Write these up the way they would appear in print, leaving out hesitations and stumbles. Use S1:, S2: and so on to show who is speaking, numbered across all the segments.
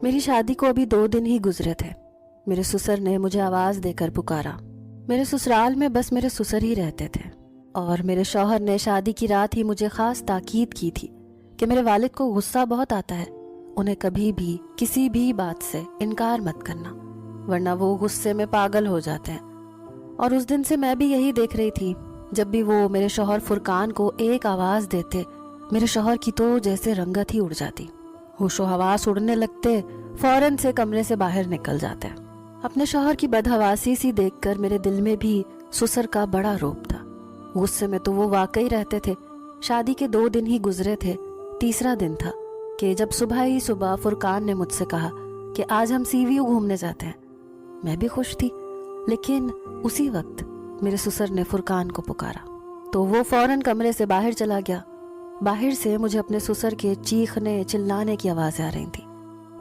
S1: मेरी शादी को अभी 2 दिन ही गुजरे थे। मेरे ससुर ने मुझे आवाज देकर पुकारा। मेरे ससुराल में बस मेरे ससुर ही रहते थे और मेरे शौहर ने शादी की रात ही मुझे खास ताकीद की थी कि मेरे वालिद को गुस्सा बहुत आता है, उन्हें कभी भी किसी भी बात से इनकार मत करना वरना वो गुस्से में पागल हो जाते हैं। और उस दिन से मैं भी यही देख रही थी, जब भी वो मेरे शौहर फुरकान को एक आवाज देते मेरे शौहर की तो जैसे रंगत ही उड़ जाती, होशो हवास उड़ने लगते, फौरन से कमरे से बाहर निकल जाते। अपने शौहर की बदहवासी सी देखकर मेरे दिल में भी ससुर का बड़ा रोब था। गुस्से में तो वो वाकई रहते थे। शादी के 2 दिन ही गुजरे थे, तीसरा दिन था कि जब सुबह ही सुबह फुरकान ने मुझसे कहा कि आज हम सीवीयू घूमने जाते हैं। मैं भी खुश थी, लेकिन उसी वक्त मेरे ससुर ने फुरकान को पुकारा तो वो फौरन कमरे से बाहर चला गया। बाहर से मुझे अपने ससुर के चीखने चिल्लाने की आवाजें आ रही थी।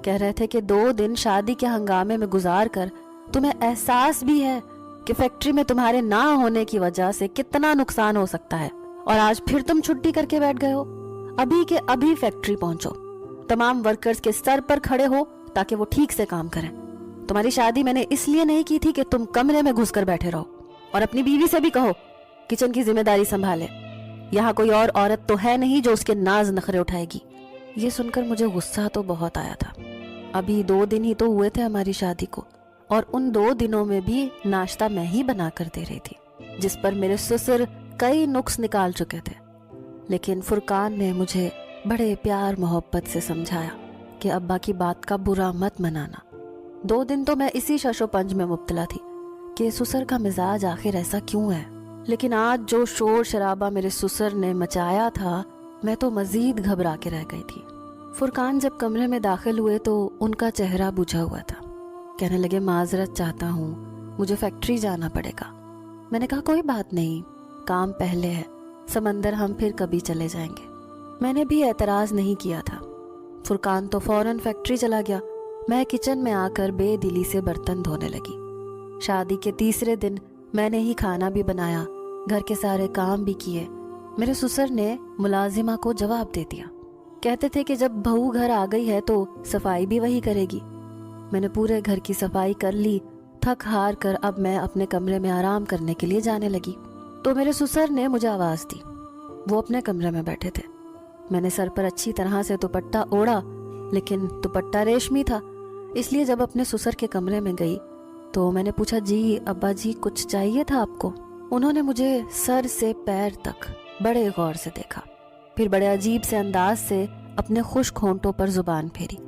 S1: कह रहे थे कि 2 दिन शादी के हंगामे में गुजार कर तुम्हें एहसास भी है कि फैक्ट्री में तुम्हारे ना होने की वजह से कितना नुकसान हो सकता है, और आज फिर तुम छुट्टी करके बैठ गए हो। अभी के अभी फैक्ट्री पहुंचो, तमाम वर्कर्स के सर पर खड़े हो ताकि वो ठीक से काम करें। तुम्हारी शादी मैंने इसलिए नहीं की थी कि तुम कमरे में घुसकर बैठे रहो, और अपनी बीवी से भी कहो किचन की जिम्मेदारी संभाले। यहाँ कोई और औरत तो है नहीं जो उसके नाज नखरे उठाएगी। ये सुनकर मुझे गुस्सा तो बहुत आया था। अभी 2 दिन ही तो हुए थे हमारी शादी को, और उन 2 दिनों में भी नाश्ता मैं ही बना कर दे रही थी, जिस पर मेरे ससुर कई नुक्स निकाल चुके थे। लेकिन फुरकान ने मुझे बड़े प्यार मोहब्बत से समझाया कि अब्बा की बात का बुरा मत मनाना। 2 दिन तो मैं इसी शशोपंज में मुब्तला थी कि ससुर का मिजाज आखिर ऐसा क्यों है। लेकिन आज जो शोर शराबा मेरे ससुर ने मचाया था, मैं तो मजीद घबरा के रह गई थी। फुरकान जब कमरे में दाखिल हुए तो उनका चेहरा बुझा हुआ था। कहने लगे, माजरत चाहता हूँ, मुझे फैक्ट्री जाना पड़ेगा। मैंने कहा कोई बात नहीं, काम पहले है, समंदर हम फिर कभी चले जाएंगे। मैंने भी एतराज नहीं किया था। फुरकान तो फौरन फैक्ट्री चला गया। मैं किचन में आकर बेदिली से बर्तन धोने लगी। शादी के तीसरे दिन मैंने ही खाना भी बनाया, घर के सारे काम भी किए। मेरे ससुर ने मुलाजिमा को जवाब दे दिया। कहते थे कि जब बहू घर आ गई है तो सफाई भी वही करेगी। मैंने पूरे घर की सफाई कर ली। थक हार कर अब मैं अपने कमरे में आराम करने के लिए जाने लगी तो मेरे ससुर ने मुझे आवाज दी। वो अपने कमरे में बैठे थे। मैंने सर पर अच्छी तरह से दुपट्टा ओढ़ा, लेकिन दुपट्टा रेशमी था, इसलिए जब अपने ससुर के कमरे में गई तो मैंने पूछा, जी अब्बा जी कुछ चाहिए था आपको? उन्होंने मुझे सर से पैर तक बड़े गौर से देखा, फिर बड़े अजीब से अंदाज से अपने खुश्क होंठों पर जुबान फेरी।